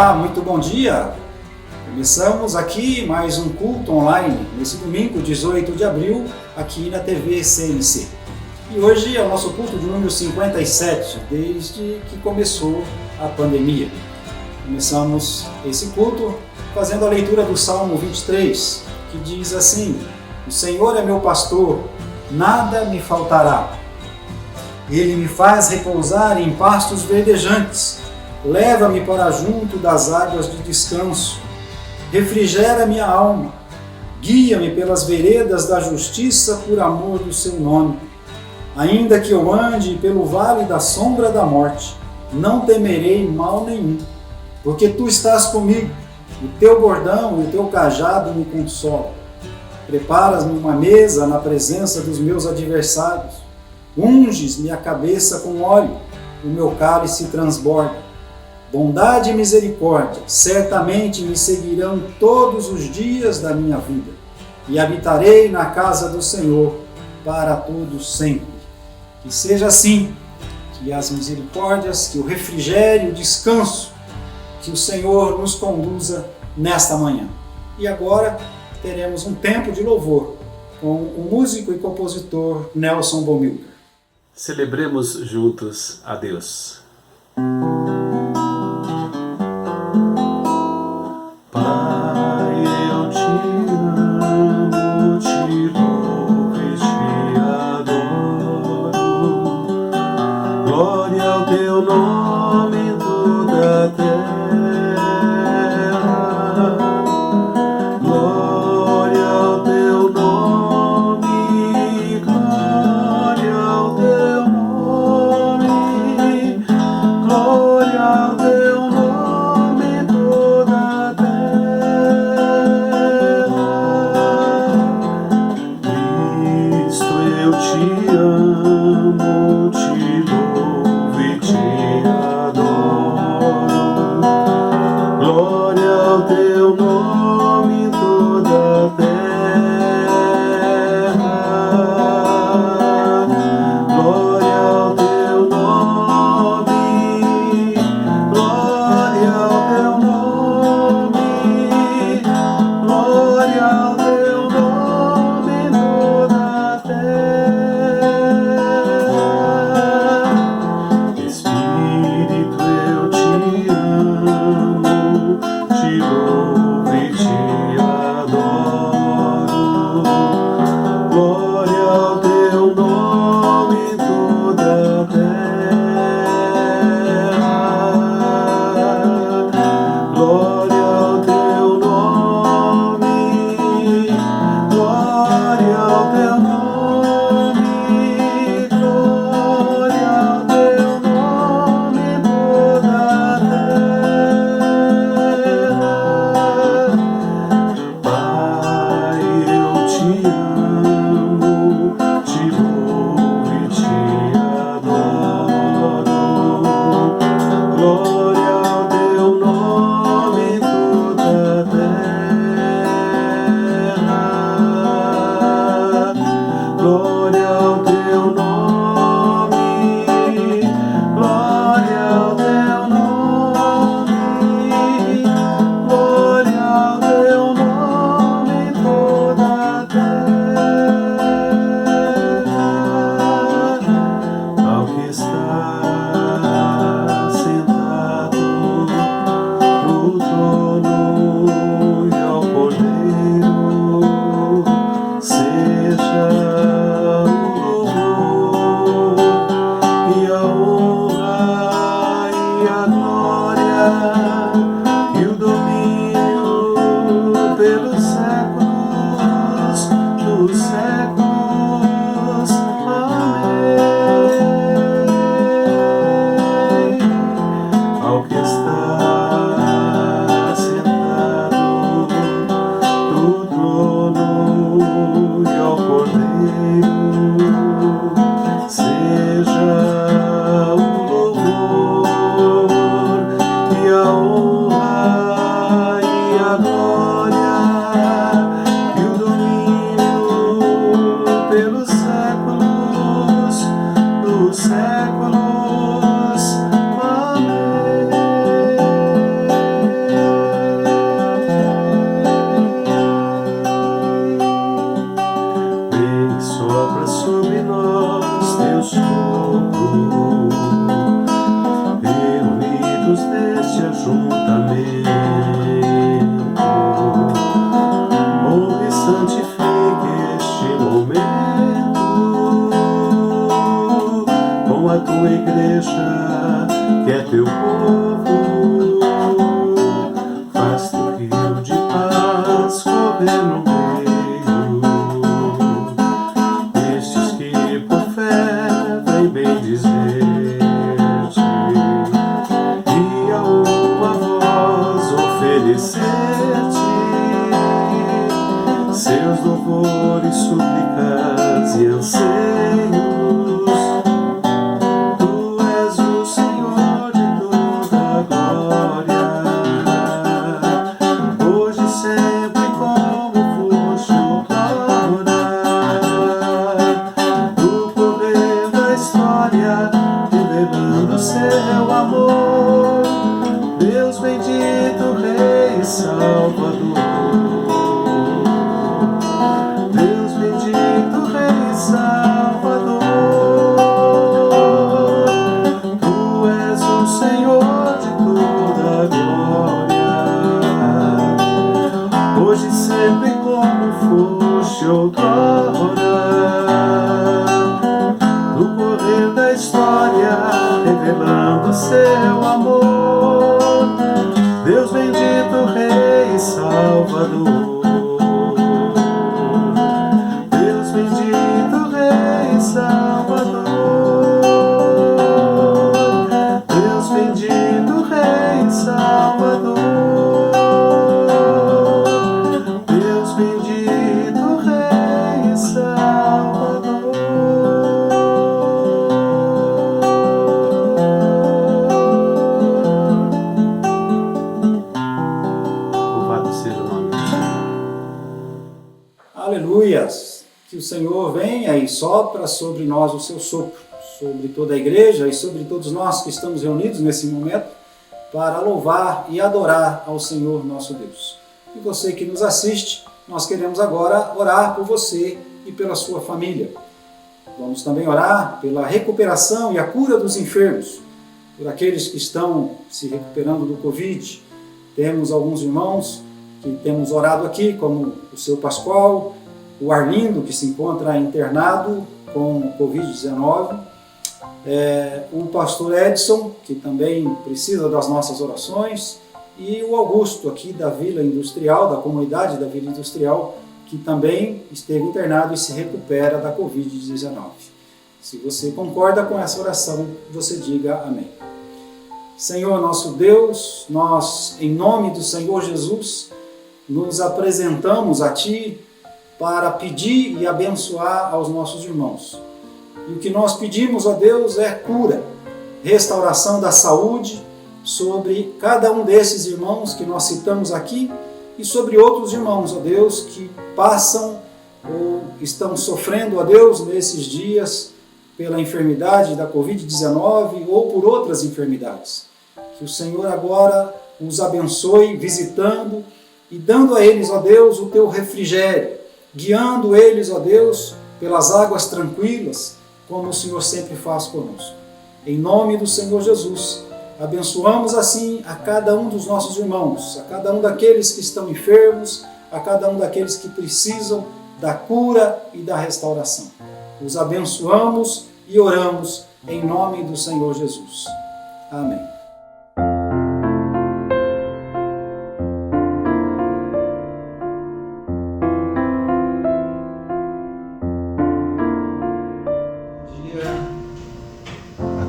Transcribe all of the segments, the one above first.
Olá, muito bom dia! Começamos aqui mais um culto online, nesse domingo, 18 de abril, aqui na TV CNC. E hoje é o nosso culto de número 57, desde que começou a pandemia. Começamos esse culto fazendo a leitura do Salmo 23, que diz assim: O Senhor é meu pastor, nada me faltará. Ele me faz repousar em pastos verdejantes, leva-me para junto das águas de descanso, refrigera minha alma, guia-me pelas veredas da justiça por amor do seu nome. Ainda que eu ande pelo vale da sombra da morte, não temerei mal nenhum, porque tu estás comigo, o teu bordão e o teu cajado me consolam. Preparas-me uma mesa na presença dos meus adversários, unges-me a cabeça com óleo, o meu cálice transborda. Bondade e misericórdia certamente me seguirão todos os dias da minha vida, e habitarei na casa do Senhor para todo sempre. Que seja assim, que as misericórdias, que o refrigério, o descanso, que o Senhor nos conduza nesta manhã. E agora teremos um tempo de louvor com o músico e compositor Nelson Bomilcar. Celebremos juntos a Deus. Pai, eu te amo, te louvo e te adoro. Glória ao teu nome em toda a terra. Glória ao teu nome, glória ao teu nome, glória ao teu nome em toda a eu te amo, te louvo e te adoro. Glória ao teu nome em toda a terra. Glória ao teu nome, glória ao teu nome, glória ao teu nome em toda a Espírito, eu te amo, te louvo e te adoro. Glória ao teu nome em toda a terra. Glória ao teu nome, glória ao teu nome, glória ao teu nome em toda a terra. Pai, eu te amo, te louvo e te adoro. Glória ao teu nome em toda a terra. Glória ao teu nome, glória ao teu nome, glória ao teu nome em toda a terra. Ao que está sentado no trono e ao Cordeiro, seja o louvor e a honra e a glória e o domínio pelos séculos dos séculos. Amém. Ao que está sentado no trono e ao Cordeiro, seja o louvor e a ajuntamento. Honre e santifique este momento com a tua igreja, que é teu povo. Faz teu rio de paz correr no meio destes que por fé vem bem dizer-te, e a uma voz oferecer-te seus louvores, súplicas e anseios. Seu amor, Deus bendito, Rei Salvador. Deus bendito, Rei Salvador. Tu és o Senhor de toda glória, hoje e sempre como foste outrora. No correr da história, revelando seu amor, Deus bendito, Rei Salvador. Deus bendito, Rei Salvador. Deus bendito, Rei Salvador. Deus bendito, Rei Salvador. Aleluias! Que o Senhor venha e sopra sobre nós o seu sopro, sobre toda a igreja e sobre todos nós que estamos reunidos nesse momento para louvar e adorar ao Senhor nosso Deus. E você que nos assiste, nós queremos agora orar por você e pela sua família. Vamos também orar pela recuperação e a cura dos enfermos, por aqueles que estão se recuperando do Covid. Temos alguns irmãos que temos orado aqui, como o seu Pascoal, o Arlindo, que se encontra internado com Covid-19, o pastor Edson, que também precisa das nossas orações, e o Augusto, aqui da Vila Industrial, da comunidade da Vila Industrial, que também esteve internado e se recupera da Covid-19. Se você concorda com essa oração, você diga amém. Senhor nosso Deus, nós, em nome do Senhor Jesus, nos apresentamos a Ti para pedir e abençoar aos nossos irmãos. E o que nós pedimos, ó Deus, é cura, restauração da saúde sobre cada um desses irmãos que nós citamos aqui e sobre outros irmãos, ó Deus, que passam ou estão sofrendo, ó Deus, nesses dias pela enfermidade da Covid-19 ou por outras enfermidades. Que o Senhor agora os abençoe, visitando e dando a eles, ó Deus, o Teu refrigério, guiando eles, ó Deus, pelas águas tranquilas, como o Senhor sempre faz conosco. Em nome do Senhor Jesus, abençoamos assim a cada um dos nossos irmãos, a cada um daqueles que estão enfermos, a cada um daqueles que precisam da cura e da restauração. Os abençoamos e oramos em nome do Senhor Jesus. Amém.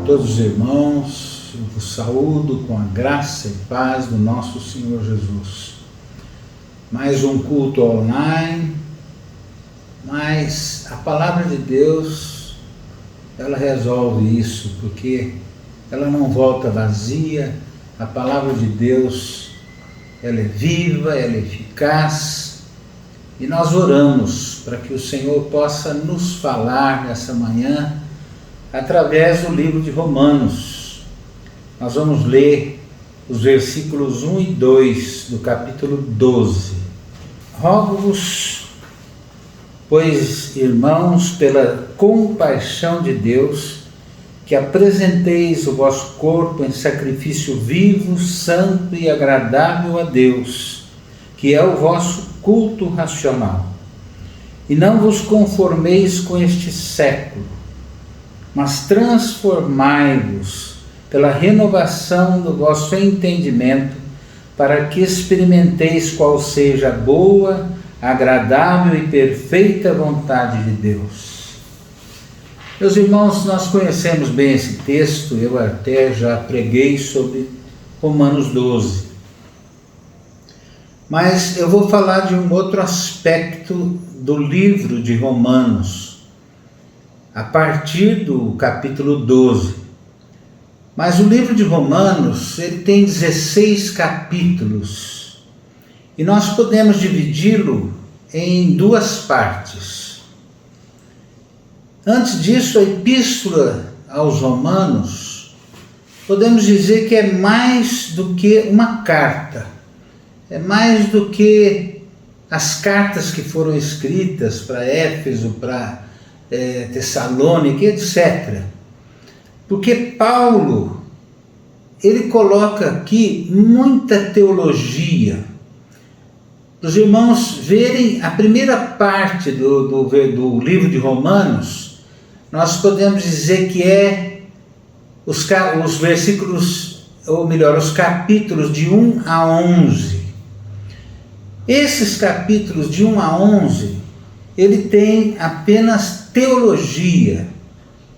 Todos os irmãos, eu vos saúdo com a graça e paz do nosso Senhor Jesus. Mais um culto online, mas a palavra de Deus, ela resolve isso, porque ela não volta vazia. A palavra de Deus, ela é viva, ela é eficaz, e nós oramos para que o Senhor possa nos falar nessa manhã através do livro de Romanos. Nós vamos ler os versículos 1 e 2 do capítulo 12. Rogo-vos, pois, irmãos, pela compaixão de Deus, que apresenteis o vosso corpo em sacrifício vivo, santo e agradável a Deus, que é o vosso culto racional. E não vos conformeis com este século, mas transformai-vos pela renovação do vosso entendimento, para que experimenteis qual seja a boa, agradável e perfeita vontade de Deus. Meus irmãos, nós conhecemos bem esse texto, eu até já preguei sobre Romanos 12. Mas eu vou falar de um outro aspecto do livro de Romanos, a partir do capítulo 12. Mas o livro de Romanos, ele tem 16 capítulos, e nós podemos dividi-lo em duas partes. Antes disso, a epístola aos Romanos, podemos dizer que é mais do que uma carta, é mais do que as cartas que foram escritas para Éfeso, para Tessalônica, etc. Porque Paulo, ele coloca aqui muita teologia. Os irmãos verem a primeira parte do livro de Romanos, nós podemos dizer que é os versículos, ou melhor, os capítulos de 1 a 11. Esses capítulos de 1 a 11, ele tem apenas teologia,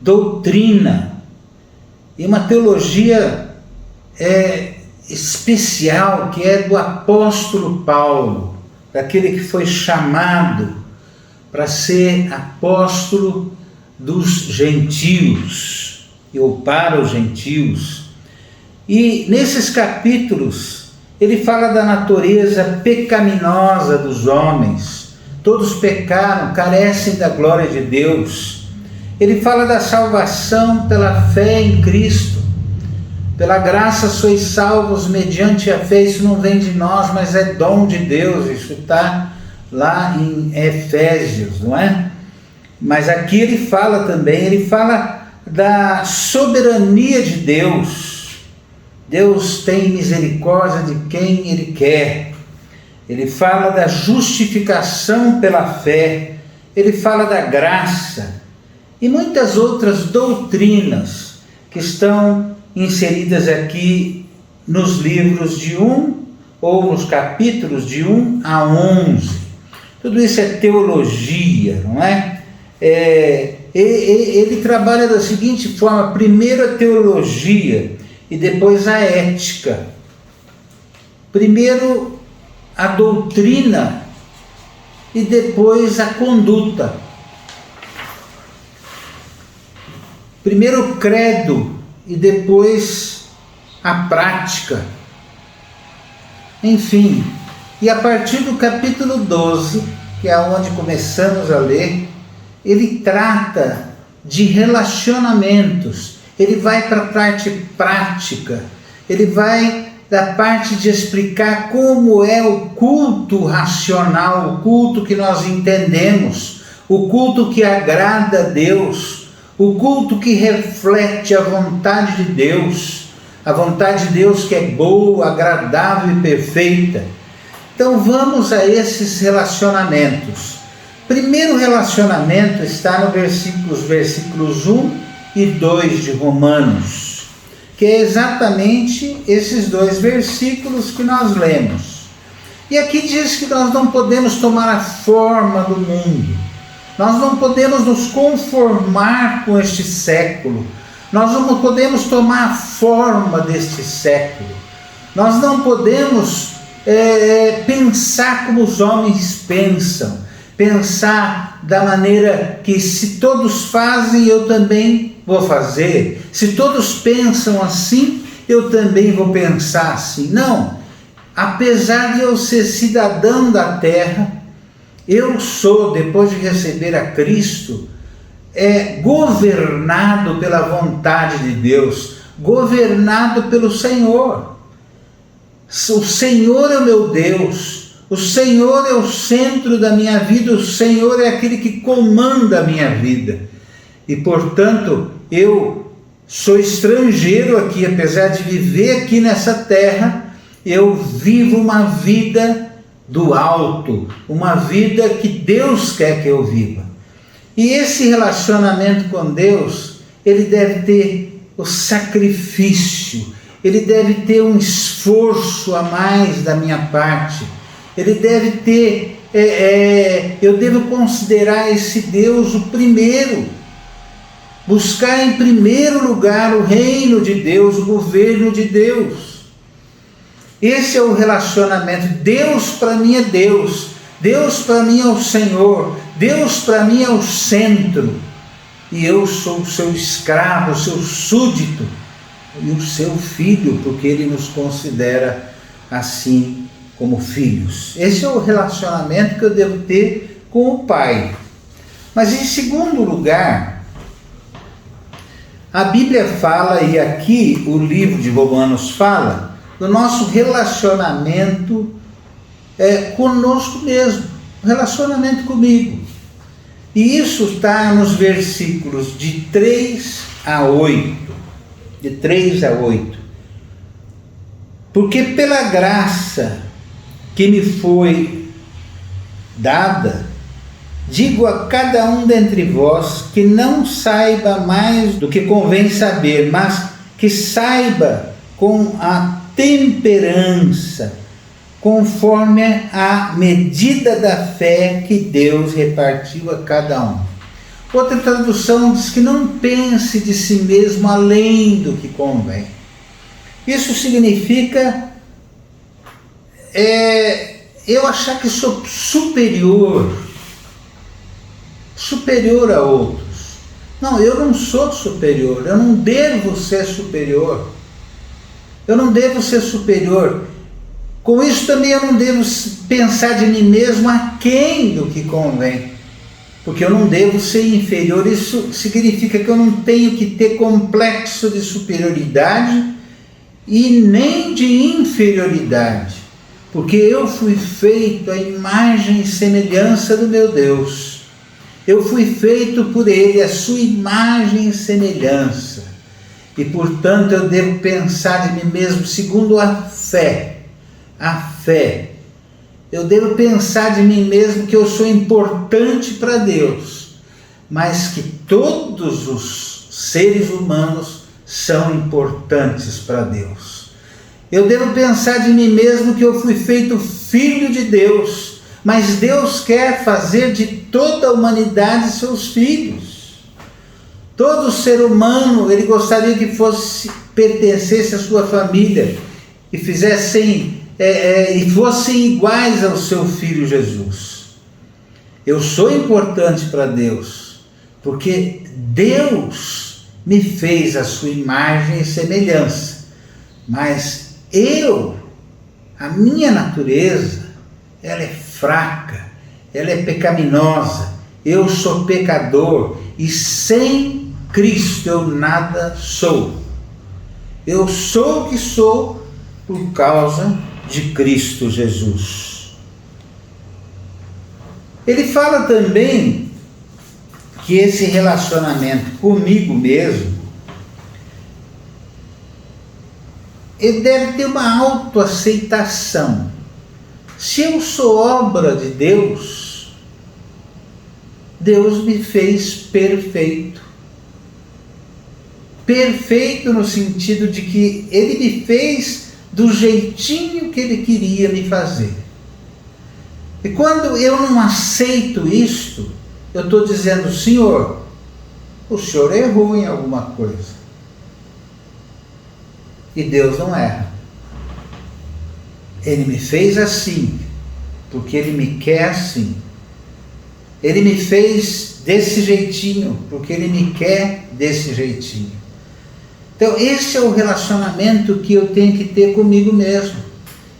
doutrina, e uma teologia especial, que é do apóstolo Paulo, daquele que foi chamado para ser apóstolo dos gentios, ou para os gentios. E nesses capítulos, ele fala da natureza pecaminosa dos homens. Todos pecaram, carecem da glória de Deus. Ele fala da salvação pela fé em Cristo. Pela graça sois salvos mediante a fé. Isso não vem de nós, mas é dom de Deus. Isso está lá em Efésios, não é? Mas aqui ele fala também, ele fala da soberania de Deus. Deus tem misericórdia de quem Ele quer. Ele fala da justificação pela fé. Ele fala da graça. E muitas outras doutrinas que estão inseridas aqui nos livros de 1 ou nos capítulos de 1 a 11. Tudo isso é teologia, não é? Ele trabalha da seguinte forma: primeiro a teologia e depois a ética. Primeiro a doutrina e depois a conduta. Primeiro o credo e depois a prática. Enfim, e a partir do capítulo 12, que é onde começamos a ler, ele trata de relacionamentos. Ele vai para a parte prática, ele vai da parte de explicar como é o culto racional, o culto que nós entendemos, o culto que agrada a Deus, o culto que reflete a vontade de Deus, a vontade de Deus que é boa, agradável e perfeita. Então vamos a esses relacionamentos. Primeiro relacionamento está no versículos 1 e 2 de Romanos, que é exatamente esses dois versículos que nós lemos. E aqui diz que nós não podemos tomar a forma do mundo, nós não podemos nos conformar com este século, nós não podemos tomar a forma deste século, nós não podemos pensar como os homens pensam, pensar da maneira que se todos fazem, eu também vou fazer. Se todos pensam assim, eu também vou pensar assim. Não. Apesar de eu ser cidadão da terra, eu sou, depois de receber a Cristo, governado pela vontade de Deus, governado pelo Senhor. O Senhor é o meu Deus, o Senhor é o centro da minha vida, o Senhor é aquele que comanda a minha vida. E, portanto, eu sou estrangeiro aqui, apesar de viver aqui nessa terra, eu vivo uma vida do alto, uma vida que Deus quer que eu viva. E esse relacionamento com Deus, ele deve ter o sacrifício, ele deve ter um esforço a mais da minha parte, ele deve ter, eu devo considerar esse Deus o primeiro, buscar em primeiro lugar o reino de Deus, o governo de Deus. Esse é o relacionamento. Deus para mim é Deus, Deus para mim é o Senhor, Deus para mim é o centro, e eu sou o seu escravo, o seu súdito e o seu filho, porque ele nos considera assim como filhos. Esse é o relacionamento que eu devo ter com o Pai. Mas em segundo lugar, a Bíblia fala, e aqui o livro de Romanos fala, do nosso relacionamento conosco mesmo, relacionamento comigo. E isso está nos versículos de 3 a 8. De 3 a 8. Porque pela graça que me foi dada, digo a cada um dentre vós que não saiba mais do que convém saber, mas que saiba com a temperança, conforme a medida da fé que Deus repartiu a cada um. Outra tradução diz que não pense de si mesmo além do que convém. Isso significa eu achar que sou superior a outros. Não, eu não sou superior, eu não devo ser superior. Eu não devo ser superior. Com isso também eu não devo pensar de mim mesmo aquém do que convém, porque eu não devo ser inferior. Isso significa que eu não tenho que ter complexo de superioridade e nem de inferioridade, porque eu fui feito à imagem e semelhança do meu Deus. Eu fui feito por Ele, a sua imagem e semelhança, e portanto eu devo pensar de mim mesmo segundo a fé. A fé. Eu devo pensar de mim mesmo que eu sou importante para Deus, mas que todos os seres humanos são importantes para Deus. Eu devo pensar de mim mesmo que eu fui feito filho de Deus, mas Deus quer fazer de toda a humanidade seus filhos. Todo ser humano, ele gostaria que pertencesse à sua família e fizessem e fossem iguais ao seu Filho Jesus. Eu sou importante para Deus, porque Deus me fez a sua imagem e semelhança, mas a minha natureza, ela é fraca, ela é pecaminosa, eu sou pecador, e sem Cristo eu nada sou. Eu sou o que sou por causa de Cristo Jesus. Ele fala também que esse relacionamento comigo mesmo, ele deve ter uma autoaceitação. Se eu sou obra de Deus, Deus me fez perfeito. Perfeito no sentido de que Ele me fez do jeitinho que Ele queria me fazer. E quando eu não aceito isto, eu estou dizendo: Senhor, o Senhor errou em alguma coisa. E Deus não erra. Ele me fez assim, porque Ele me quer assim. Ele me fez desse jeitinho, porque Ele me quer desse jeitinho. Então esse é o relacionamento que eu tenho que ter comigo mesmo.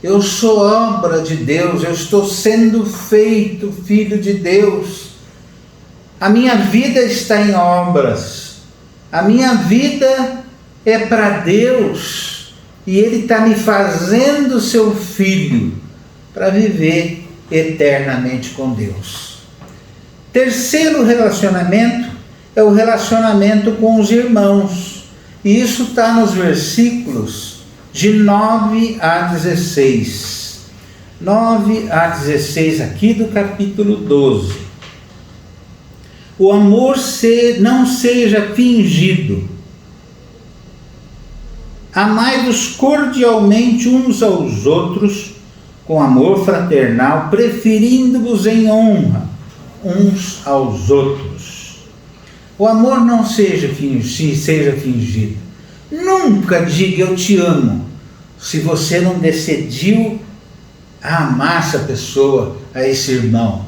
Eu sou obra de Deus, eu estou sendo feito filho de Deus. A minha vida está em obras, a minha vida é para Deus, e Ele está me fazendo seu filho para viver eternamente com Deus. Terceiro relacionamento é o relacionamento com os irmãos. E isso está nos versículos de 9 a 16. 9 a 16 aqui do capítulo 12. O amor não seja fingido. Amai-vos cordialmente uns aos outros, com amor fraternal, preferindo-vos em honra uns aos outros. O amor não seja fingido. Nunca diga eu te amo, se você não decidiu a amar essa pessoa, a esse irmão.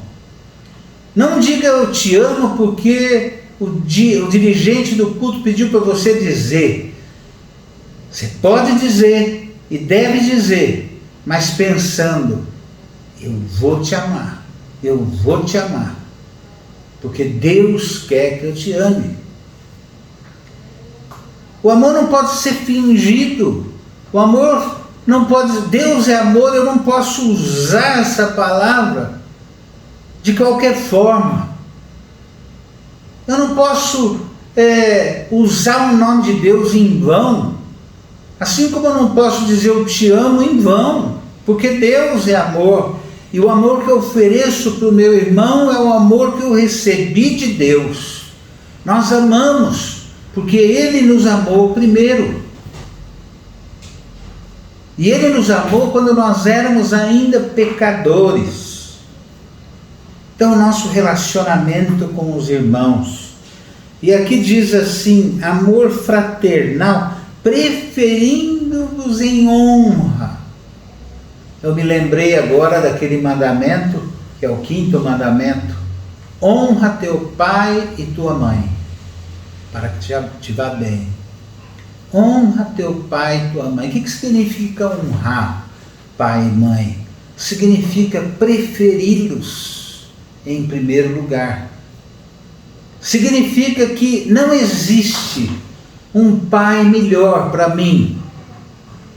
Não diga eu te amo porque o dirigente do culto pediu para você dizer. Você pode dizer e deve dizer, mas pensando, eu vou te amar, eu vou te amar, porque Deus quer que eu te ame. O amor não pode ser fingido, o amor não pode, Deus é amor, eu não posso usar essa palavra de qualquer forma. Eu não posso usar o nome de Deus em vão, assim como eu não posso dizer eu te amo em vão, porque Deus é amor, e o amor que eu ofereço para o meu irmão é o amor que eu recebi de Deus. Nós amamos, porque Ele nos amou primeiro. E Ele nos amou quando nós éramos ainda pecadores. Então, o nosso relacionamento com os irmãos. E aqui diz assim, amor fraternal, preferindo-vos em honra. Eu me lembrei agora daquele mandamento, que é o 5º mandamento. Honra teu pai e tua mãe, para que te vá bem. Honra teu pai e tua mãe. O que significa honrar pai e mãe? Significa preferi-los em primeiro lugar. Significa que não existe um pai melhor para mim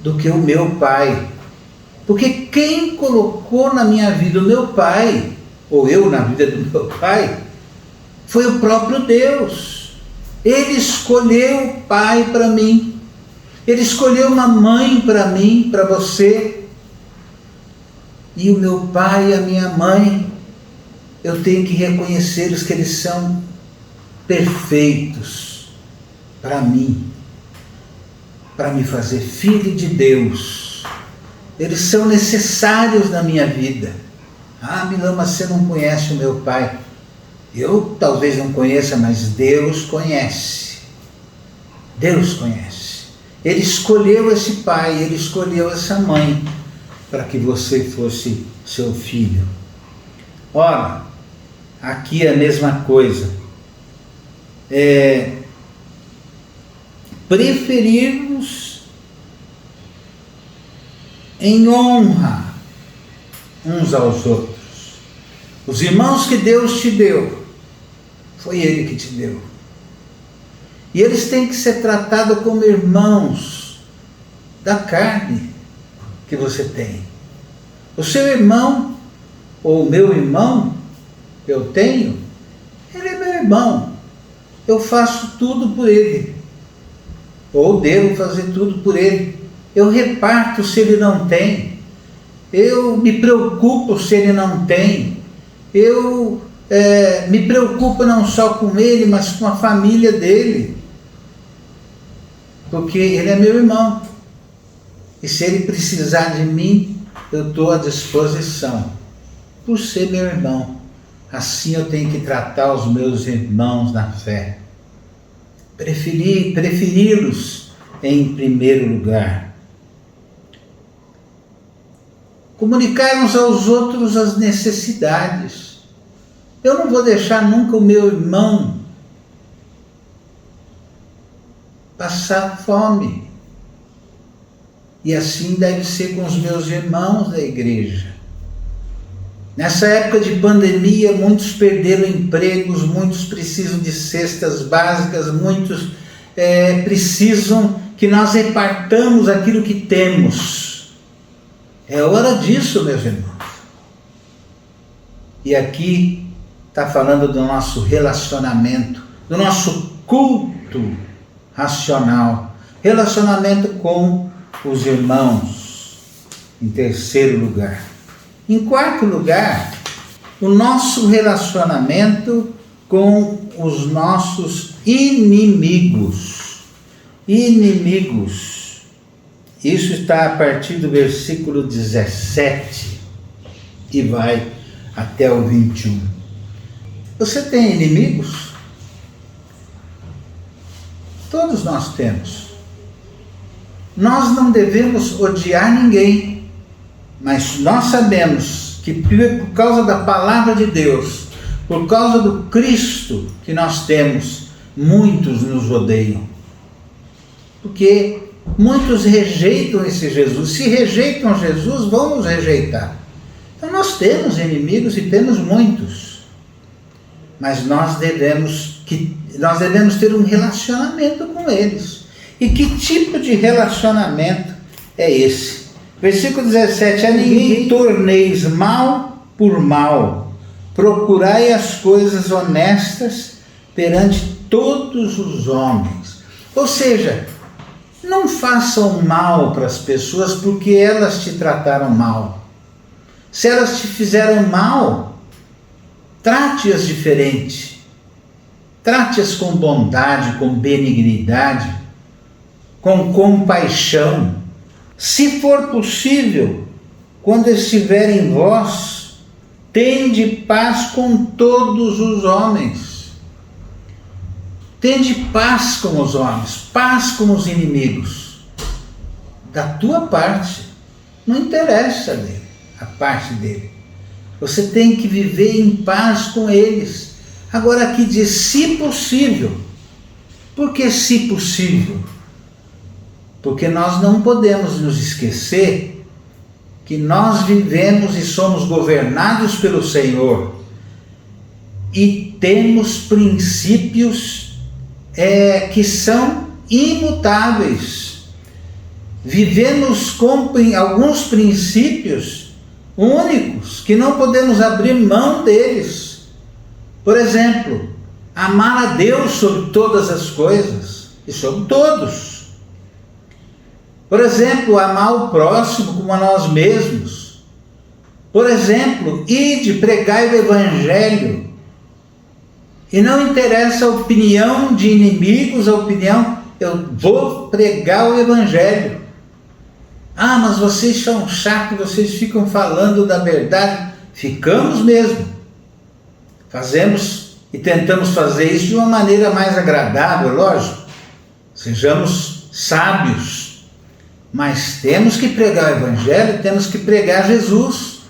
do que o meu pai. Porque quem colocou na minha vida o meu pai, ou eu na vida do meu pai, foi o próprio Deus. Ele escolheu o pai para mim. Ele escolheu uma mãe para mim, para você. E o meu pai e a minha mãe, eu tenho que reconhecer que eles são perfeitos para mim, para me fazer filho de Deus. Eles são necessários na minha vida. Ah, Milão, mas você não conhece o meu pai. Eu talvez não conheça, mas Deus conhece. Deus conhece. Ele escolheu esse pai, Ele escolheu essa mãe, para que você fosse seu filho. Ora, aqui é a mesma coisa. Preferir-nos em honra uns aos outros. Os irmãos que Deus te deu, foi Ele que te deu. E eles têm que ser tratados como irmãos da carne que você tem. O seu irmão, ou o meu irmão, eu tenho, ele é meu irmão. Eu faço tudo por ele. Ou devo fazer tudo por ele. Eu reparto se ele não tem. Eu me preocupo se ele não tem. Eu me preocupo não só com ele, mas com a família dele. Porque ele é meu irmão. E se ele precisar de mim, eu estou à disposição. Por ser meu irmão. Assim eu tenho que tratar os meus irmãos na fé. Preferi-los em primeiro lugar. Comunicar uns aos outros as necessidades. Eu não vou deixar nunca o meu irmão passar fome. E assim deve ser com os meus irmãos da igreja. Nessa época de pandemia, muitos perderam empregos, muitos precisam de cestas básicas, muitos precisam que nós repartamos aquilo que temos. É hora disso, meus irmãos. E aqui está falando do nosso relacionamento, do nosso culto racional. Relacionamento com os irmãos, em terceiro lugar. Em quarto lugar, o nosso relacionamento com os nossos inimigos. Inimigos. Isso está a partir do versículo 17 e vai até o 21. Você tem inimigos? Todos nós temos. Nós não devemos odiar ninguém, mas nós sabemos que por causa da palavra de Deus, por causa do Cristo que nós temos, muitos nos odeiam. Porque muitos rejeitam esse Jesus. Se rejeitam Jesus, vão nos rejeitar. Então nós temos inimigos e temos muitos. Mas nós devemos ter um relacionamento com eles. E que tipo de relacionamento é esse? Versículo 17: a ninguém torneis mal por mal, procurai as coisas honestas perante todos os homens. Ou seja, não façam mal para as pessoas porque elas te trataram mal. Se elas te fizeram mal, trate-as diferente. Trate-as com bondade, com benignidade, com compaixão. Se for possível, quando estiver em vós, tende paz com todos os homens. Tende paz com os homens, paz com os inimigos. Da tua parte, não interessa dele, a parte dele. Você tem que viver em paz com eles. Agora aqui diz, se possível. Por que se possível? Porque nós não podemos nos esquecer que nós vivemos e somos governados pelo Senhor. E temos princípios que são imutáveis. Vivemos com alguns princípios únicos que não podemos abrir mão deles. Por exemplo, amar a Deus sobre todas as coisas e sobre todos. Por exemplo, amar o próximo como a nós mesmos. Por exemplo, ide, pregai o Evangelho. E não interessa a opinião de inimigos, eu vou pregar o Evangelho. Ah, mas vocês são chatos, vocês ficam falando da verdade. Ficamos mesmo. Fazemos e tentamos fazer isso de uma maneira mais agradável, lógico. Sejamos sábios. Mas temos que pregar o Evangelho, temos que pregar Jesus.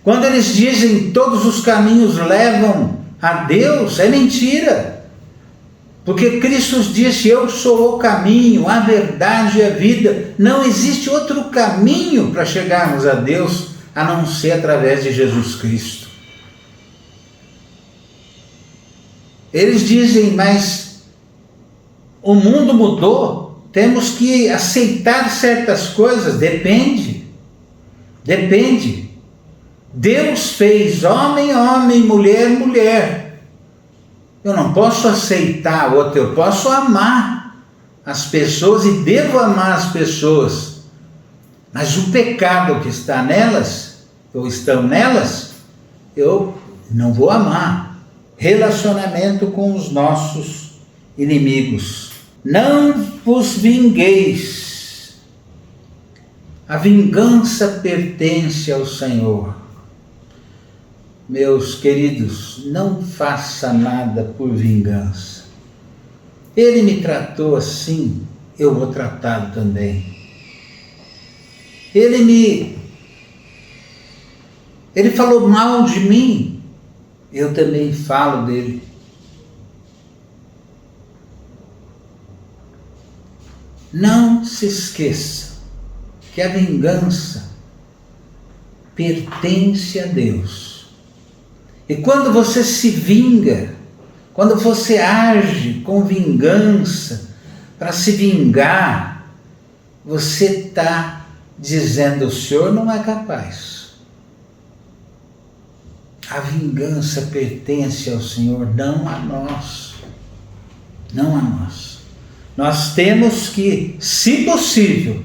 Quando eles dizem todos os caminhos levam a Deus, é mentira. Porque Cristo disse, eu sou o caminho, a verdade e a vida. Não existe outro caminho para chegarmos a Deus, a não ser através de Jesus Cristo. Eles dizem, mas o mundo mudou. Temos que aceitar certas coisas, depende. Deus fez homem, homem, mulher, mulher. Eu não posso aceitar outro, eu posso amar as pessoas e devo amar as pessoas. Mas o pecado que está nelas, ou estão nelas, eu não vou amar. Relacionamento com os nossos inimigos. Não vos vingueis. A vingança pertence ao Senhor. Meus queridos, não faça nada por vingança. Ele me tratou assim, eu vou tratá-lo também. Ele falou mal de mim, eu também falo dele. Não se esqueça que a vingança pertence a Deus. E quando você se vinga, quando você age com vingança para se vingar, você está dizendo, o Senhor não é capaz. A vingança pertence ao Senhor, não a nós. Não a nós. Nós temos que, se possível,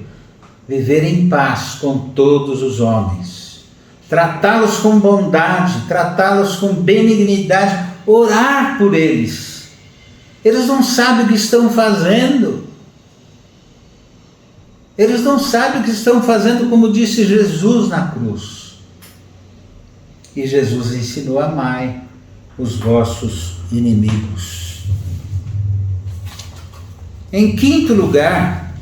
viver em paz com todos os homens, tratá-los com bondade, tratá-los com benignidade, orar por eles. Eles não sabem o que estão fazendo. Eles não sabem o que estão fazendo, como disse Jesus na cruz. E Jesus ensinou: amai os vossos inimigos. Em quinto lugar,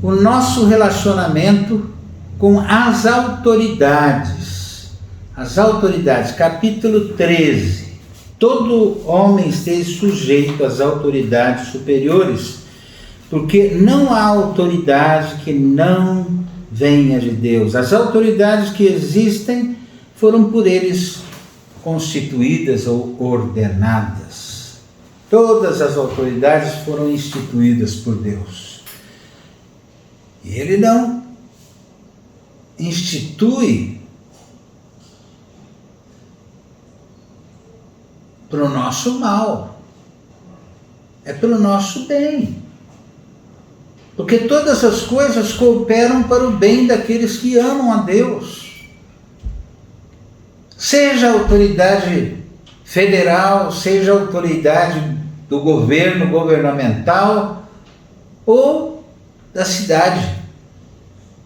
o nosso relacionamento com as autoridades. As autoridades, capítulo 13. Todo homem esteja sujeito às autoridades superiores, porque não há autoridade que não venha de Deus. As autoridades que existem foram por eles constituídas ou ordenadas. Todas as autoridades foram instituídas por Deus. E Ele não institui para o nosso mal, é para o nosso bem. Porque todas as coisas cooperam para o bem daqueles que amam a Deus. Seja a autoridade federal, seja a autoridade do governo governamental ou da cidade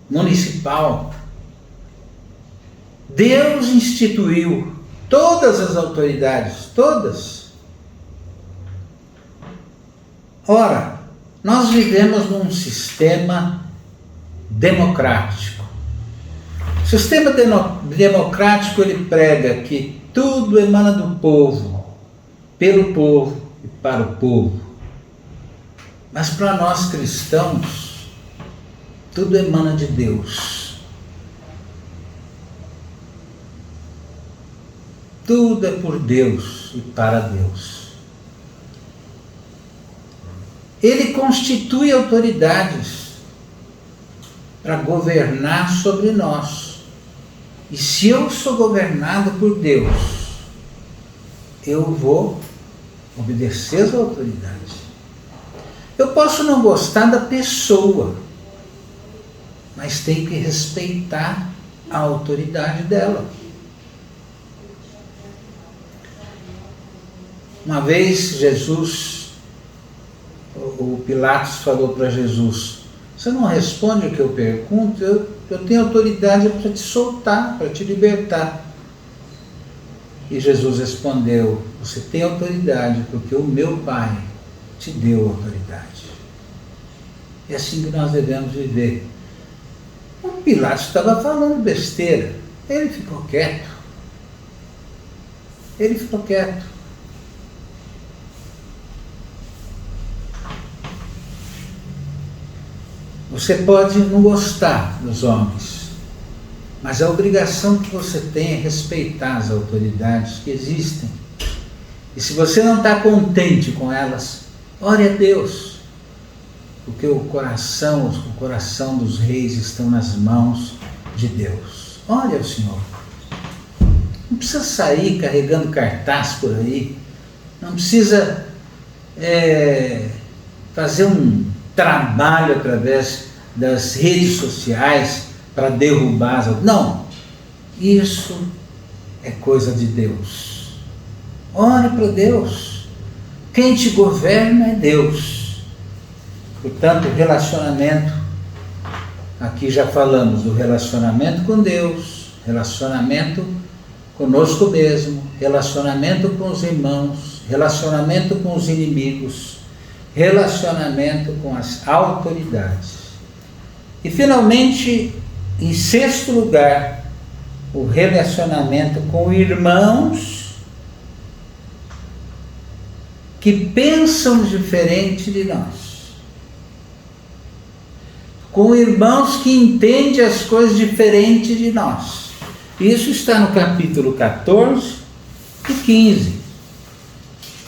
municipal. Deus instituiu todas as autoridades, todas. Ora, nós vivemos num sistema democrático. O sistema democrático, ele prega que tudo emana do povo, pelo povo e para o povo. Mas para nós cristãos, tudo emana de Deus. Tudo é por Deus e para Deus. Ele constitui autoridades para governar sobre nós. E se eu sou governado por Deus, eu vou obedecer às autoridades. Eu posso não gostar da pessoa, mas tenho que respeitar a autoridade dela. Uma vez o Pilatos falou para Jesus: você não responde o que eu pergunto? Eu tenho autoridade para te soltar, para te libertar. E Jesus respondeu: você tem autoridade porque o meu Pai te deu autoridade. É assim que nós devemos viver. O Pilatos estava falando besteira. Ele ficou quieto. Ele ficou quieto. Você pode não gostar dos homens, mas a obrigação que você tem é respeitar as autoridades que existem. E se você não está contente com elas, ore a Deus, porque o coração dos reis estão nas mãos de Deus. Ore ao Senhor. Não precisa sair carregando cartaz por aí, não precisa fazer um trabalho através das redes sociais para derrubar as... Não, isso é coisa de Deus. Ore para Deus. Quem te governa é Deus. Portanto, relacionamento, aqui já falamos do relacionamento com Deus, relacionamento conosco mesmo, relacionamento com os irmãos, relacionamento com os inimigos, relacionamento com as autoridades. E finalmente, em sexto lugar, o relacionamento com irmãos que pensam diferente de nós. Com irmãos que entendem as coisas diferentes de nós. Isso está no capítulo 14 e 15.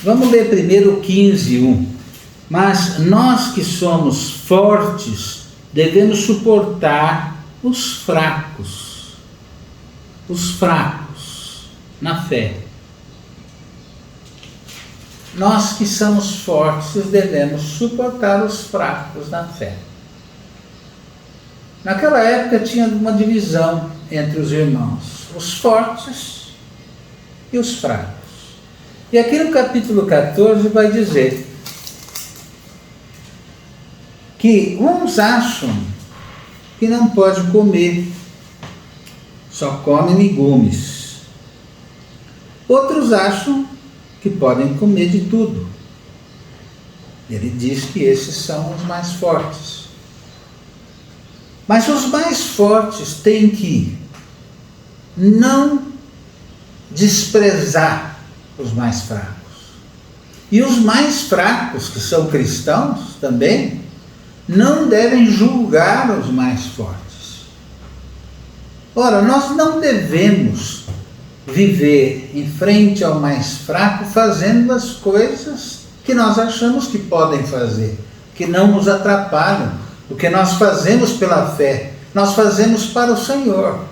Vamos ler primeiro o 15, 1. Mas nós que somos fortes, devemos suportar os fracos na fé. nós que somos fortes devemos suportar os fracos na fé. Naquela época tinha uma divisão entre os irmãos, os fortes e os fracos. E aqui no capítulo 14 vai dizer que uns acham que não pode comer, só come legumes. Outros acham que podem comer de tudo. Ele diz que esses são os mais fortes. Mas os mais fortes têm que não desprezar os mais fracos. E os mais fracos, que são cristãos também, não devem julgar os mais fortes. Ora, nós não devemos viver em frente ao mais fraco fazendo as coisas que nós achamos que podem fazer, que não nos atrapalham. O que nós fazemos pela fé, nós fazemos para o Senhor.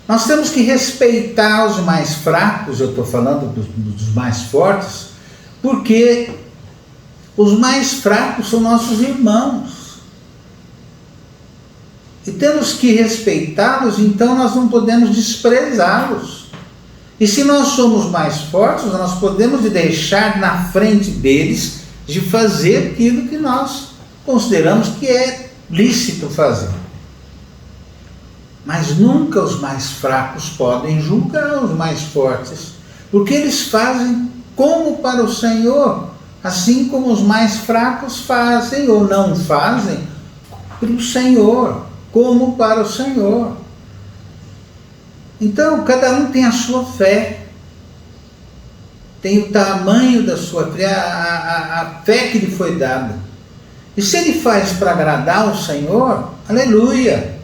Nós temos que respeitar os mais fracos, eu estou falando dos mais fortes, porque os mais fracos são nossos irmãos. E temos que respeitá-los, então nós não podemos desprezá-los. E se nós somos mais fortes, nós podemos deixar na frente deles de fazer aquilo que nós consideramos que é lícito fazer. Mas nunca os mais fracos podem julgar os mais fortes, porque eles fazem como para o Senhor, assim como os mais fracos fazem ou não fazem para o Senhor, como para o Senhor. Então, cada um tem a sua fé, tem o tamanho da sua fé, a fé que lhe foi dada. E se ele faz para agradar o Senhor, aleluia,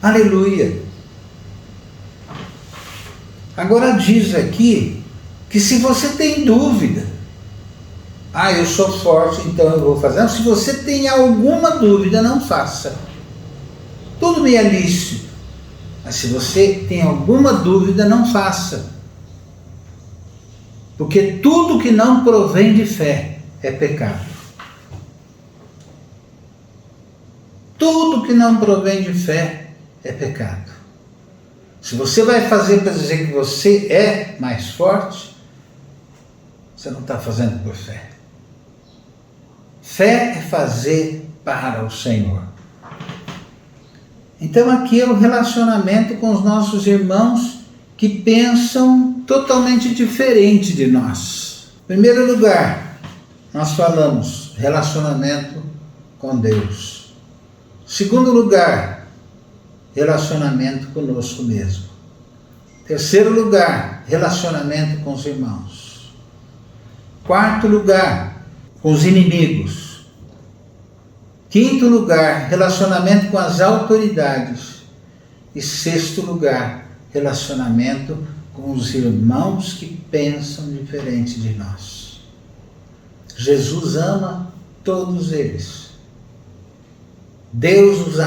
aleluia. Agora diz aqui que se você tem dúvida, eu sou forte, então eu vou fazer. Não, se você tem alguma dúvida, não faça. Tudo me é lícito. Mas se você tem alguma dúvida, não faça. Porque tudo que não provém de fé é pecado. Tudo que não provém de fé é pecado. Se você vai fazer para dizer que você é mais forte, você não está fazendo por fé. Fé é fazer para o Senhor. Então aqui é o relacionamento com os nossos irmãos que pensam totalmente diferente de nós. Em primeiro lugar, nós falamos relacionamento com Deus. Segundo lugar, relacionamento conosco mesmo. Terceiro lugar, relacionamento com os irmãos. Quarto lugar, com os inimigos. Quinto lugar, relacionamento com as autoridades. E sexto lugar, relacionamento com os irmãos que pensam diferente de nós. Jesus ama todos eles. Deus nos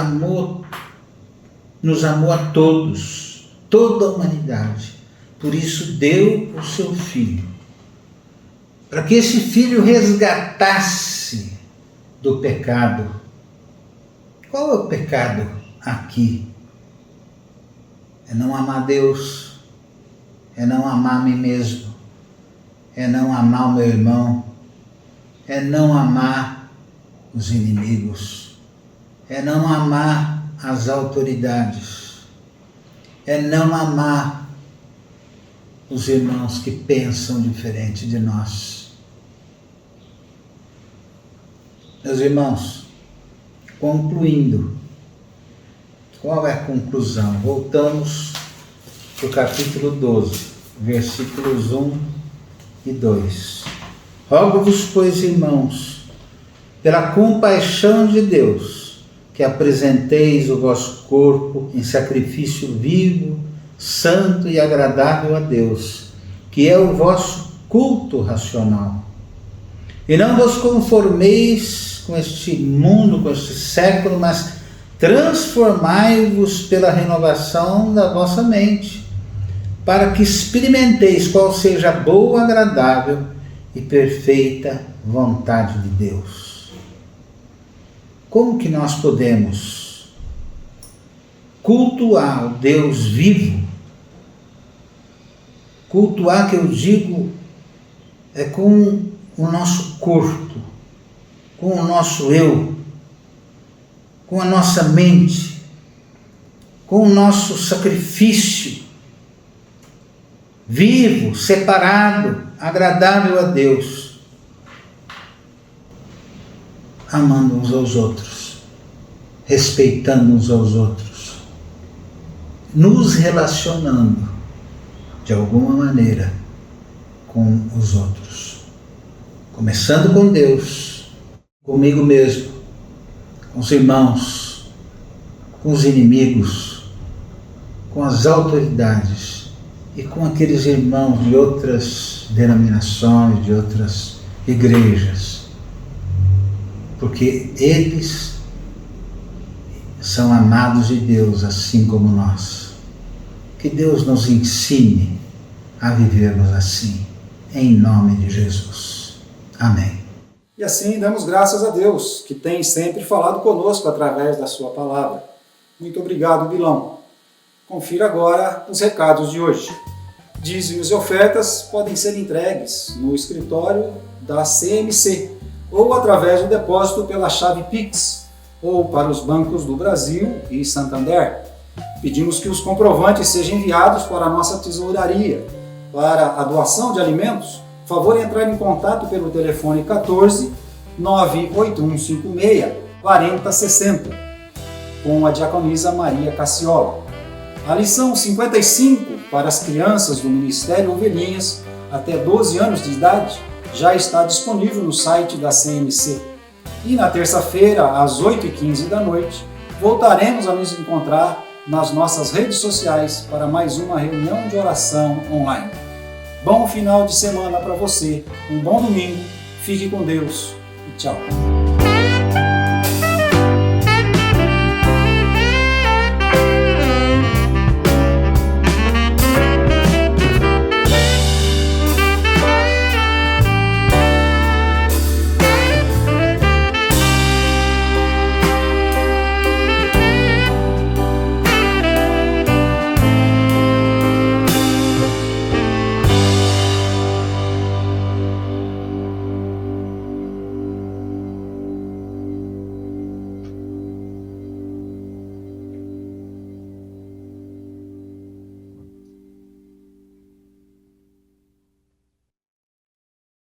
amou a todos, toda a humanidade. Por isso deu o seu Filho, para que esse Filho resgatasse do pecado. Qual é o pecado aqui? É não amar Deus, é não amar a mim mesmo, é não amar o meu irmão, é não amar os inimigos, é não amar as autoridades, é não amar os irmãos que pensam diferente de nós. Meus irmãos, concluindo, qual é a conclusão? Voltamos para o capítulo 12, versículos 1 e 2. Rogo-vos, pois, irmãos, pela compaixão de Deus, que apresenteis o vosso corpo em sacrifício vivo, santo e agradável a Deus, que é o vosso culto racional. E não vos conformeis com este mundo, com este século, mas transformai-vos pela renovação da vossa mente, para que experimenteis qual seja a boa, agradável e perfeita vontade de Deus. Como que nós podemos cultuar o Deus vivo? Cultuar, que eu digo, é com o nosso corpo, com o nosso eu, com a nossa mente, com o nosso sacrifício, vivo, separado, agradável a Deus, amando uns aos outros, respeitando uns aos outros, nos relacionando de alguma maneira com os outros, começando com Deus, comigo mesmo, com os irmãos, com os inimigos, com as autoridades e com aqueles irmãos de outras denominações, de outras igrejas, porque eles são amados de Deus assim como nós. Que Deus nos ensine a vivermos assim, em nome de Jesus. Amém. E assim damos graças a Deus, que tem sempre falado conosco através da sua palavra. Muito obrigado, Bilão. Confira agora os recados de hoje. Dízimos e ofertas podem ser entregues no escritório da CMC ou através do depósito pela chave Pix ou para os bancos do Brasil e Santander. Pedimos que os comprovantes sejam enviados para a nossa tesouraria. Para a doação de alimentos, favor entrar em contato pelo telefone 14 98156 4060 com a diaconisa Maria Cassiola. A lição 55 para as crianças do Ministério Ovelhinhas até 12 anos de idade já está disponível no site da CMC. E na terça-feira, às 8h15 da noite, voltaremos a nos encontrar nas nossas redes sociais para mais uma reunião de oração online. Bom final de semana para você, um bom domingo, fique com Deus e tchau.